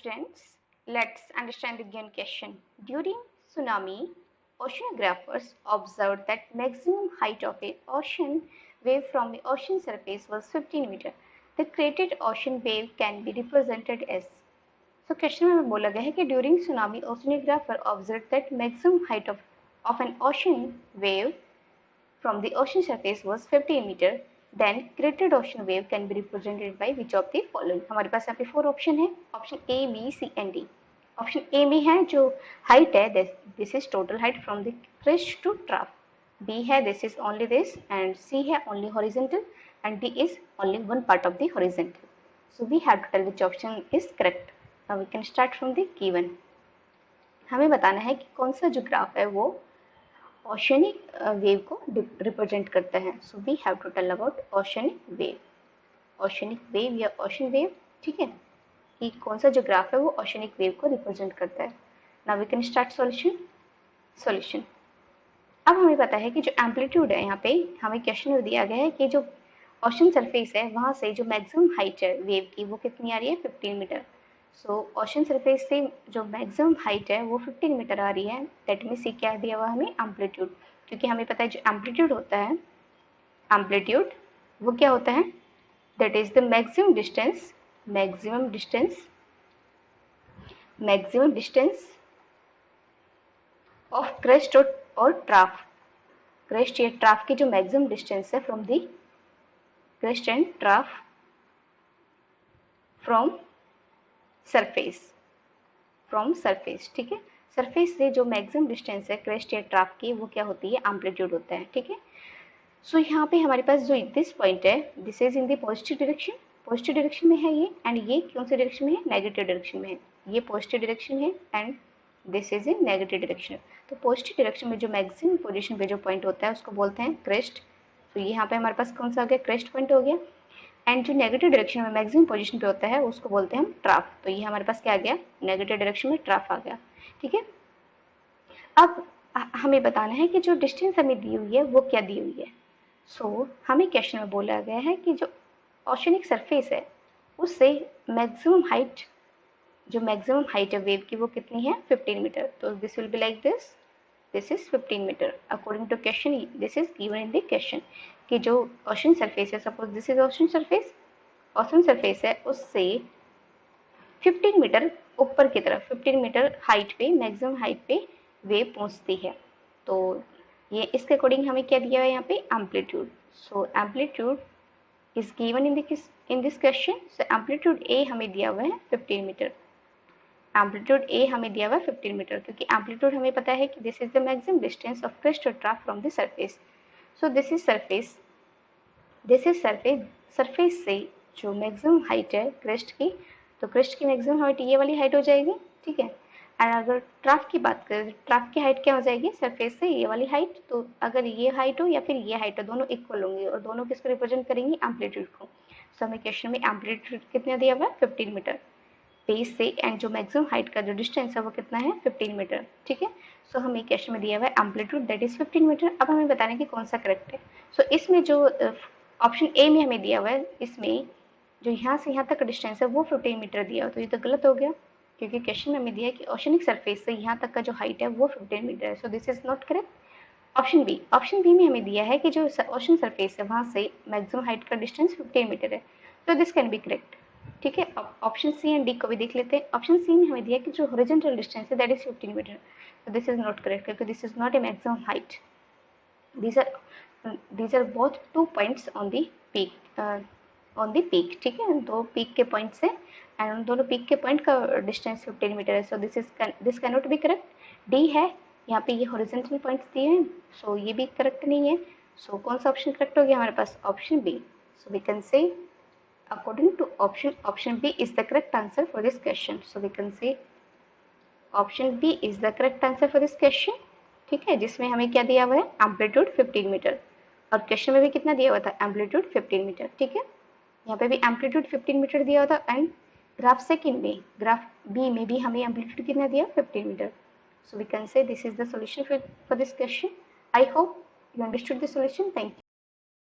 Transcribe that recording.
students, let's understand the given question. During tsunami, oceanographers observed that maximum height of an ocean wave from the ocean surface was 15 meters. The created ocean wave can be represented as. So question में बोला गया है कि during tsunami, oceanographer observed that maximum height of an ocean wave from the ocean surface was 15 meter. Then created ocean wave can be represented by which of the following. हमारे पास यहाँ पे 4 option है, option A, B, C and D. Option A में है जो height है, this is total height from the crest to trough. B है this is only this and C है only horizontal and D is only one part of the horizontal. So we have to tell which option is correct. Now we can start from the given. हमें बताना है कि कौन सा जो graph है वो ओशनिक वेव को रिप्रेजेंट करता है. So we have to tell about oceanic wave. Oceanic wave या ओशन वेव, ठीक है, कि कौन सा जो ग्राफ है वो ओशनिक वेव को रिप्रेजेंट करता है. Now we can start solution. अब हमें पता है कि जो एम्पलीट्यूड है, यहाँ पे हमें क्वेश्चन में दिया गया है कि जो ओशन सरफेस है वहाँ से जो मैक्सिमम हाइट है वेव की वो कितनी आ रही है, 15 मीटर. सो ओशन सरफेस से जो मैक्सिमम हाइट है वो 15 मीटर आ रही है. दैट मीन्स ये क्या दिया हुआ हमें, एम्पलीट्यूड. क्योंकि हमें पता है जो एम्पलीट्यूड होता है, एम्पलीट्यूड वो क्या होता है, that is the maximum distance of crest और ट्राफ. क्रेस्ट या ट्राफ की जो मैक्सिमम डिस्टेंस है from the crest and trough from surface, ठीक है. सरफेस से जो मैक्सिमम डिस्टेंस है क्रेस्ट या ट्राफ की वो क्या होती है, एम्पलीट्यूड होता है, ठीक है. सो यहाँ पे हमारे पास जो दिस पॉइंट है, this is in the positive direction में है ये, एंड ये कौन से डायरेक्शन में है, नेगेटिव डायरेक्शन में है. ये पॉजिटिव डायरेक्शन है and this is in negative direction. तो पॉजिटिव डायरेक्शन में जो मैक्सिमम पोजीशन पे जो पॉइंट होता है उसको बोलते हैं क्रेस्ट. तो ये यहाँ पे हमारे पास कौन सा हो गया, क्रेस्ट पॉइंट हो गया. एंड जो नेगेटिव डायरेक्शन में मैक्सिमम पोजीशन पे होता है उसको बोलते हैं हम ट्राफ. तो ये हमारे पास क्या आ गया, नेगेटिव डायरेक्शन में ट्राफ आ गया, ठीक है. अब हमें बताना है कि जो डिस्टेंस हमें दी हुई है वो क्या दी हुई है. सो हमें क्वेश्चन में बोला गया है कि जो ओशनिक सरफेस है उससे मैक्सिमम हाइट है वेव की वो कितनी है, 15 मीटर. तो this will be like this is 15 metre according to question. This is given in the question कि जो ओशन सरफेस है, suppose this is ocean surface है, उससे 15 मीटर ऊपर की तरफ 15 मीटर हाइट पे, मैक्सिमम हाइट पे वेव पहुंचती है. तो ये इसके अकॉर्डिंग हमें क्या दिया है यहाँ पे, amplitude. So amplitude is given in this question. So amplitude A हमें दिया हुआ है 15 मीटर. एम्पलीट्यूड ए हमें दिया हुआ है 15 मीटर क्योंकि एम्पलीट्यूड हमें पता है कि this is the maximum distance of crest और trough from the surface. So this is surface से जो मैक्सिमम हाइट है क्रेस्ट की, तो क्रेस्ट की मैक्सिमम हाइट ये वाली हाइट हो जाएगी, ठीक है. एंड अगर ट्राफ की बात करें, ट्राफ की हाइट क्या हो जाएगी, सरफेस से ये वाली हाइट. तो अगर ये हाइट हो या फिर ये हाइट हो, दोनों इक्वल होंगे और दोनों किसको रिप्रेजेंट करेंगे, एम्पलीट्यूड को. सो हमें क्वेश्चन में एम्पलीट्यूड कितना दिया हुआ है, 15 मीटर बेस से, एंड जो मैक्सिमम हाइट का जो डिस्टेंस है वो कितना है, 15 मीटर, ठीक है. सो हमें क्वेश्चन में दिया हुआ है एम्पलीट्यूड दैट इज 15 मीटर. अब हमें बताना है कि कौन सा करेक्ट है. सो इसमें जो ऑप्शन ए में हमें दिया हुआ है, इसमें जो यहाँ से यहाँ तक डिस्टेंस है वो 15 मीटर दिया हुआ, तो ये तो गलत हो गया क्योंकि क्वेश्चन में हमें दिया है कि ओशनिक सरफेस से यहाँ तक का जो हाइट है वो 15 मीटर है. So this is not correct. Option B में हमें दिया है कि जो ओशन सरफेस है वहाँ से मैक्सिमम हाइट का डिस्टेंस 15 मीटर है. तो दिस कैन बी करेक्ट, ठीक है. ऑप्शन सी एंड डी को भी देख लेते हैं. ऑप्शन सी में हमें दिया कि जो हॉरिजॉन्टल डिस्टेंस है दैट इज 15 मीटर. तो दिस इज नॉट करेक्ट क्योंकि this is not a maximum height. these are both 2 points on the peak, ठीक है. 2 पीक के पॉइंट्स हैं एंड दोनों पीक के पॉइंट का डिस्टेंस 15 मीटर है. So this can not be correct. D है, यहाँ पे ये हॉरिजॉन्टल पॉइंट्स दिए हैं, सो ये भी करेक्ट नहीं है. सो कौन सा ऑप्शन करेक्ट हो गया हमारे पास, option B. So we can say according to option B is the correct answer for this question. So we can say option B is the correct answer for this question, ठीक है. जिसमें हमें क्या दिया हुआ है, एम्पलीट्यूड 15 मीटर, और question में भी कितना दिया हुआ था, एम्पलीट्यूड 15 मीटर, ठीक है. यहाँ पे भी एम्पलीट्यूड 15 मीटर दिया हुआ था एंड ग्राफ सेकंड में, ग्राफ बी में भी हमें एम्पलीट्यूड कितना दिया, 15 metre. So we can say this is the solution for this question. I hope you understood the solution. Thank you.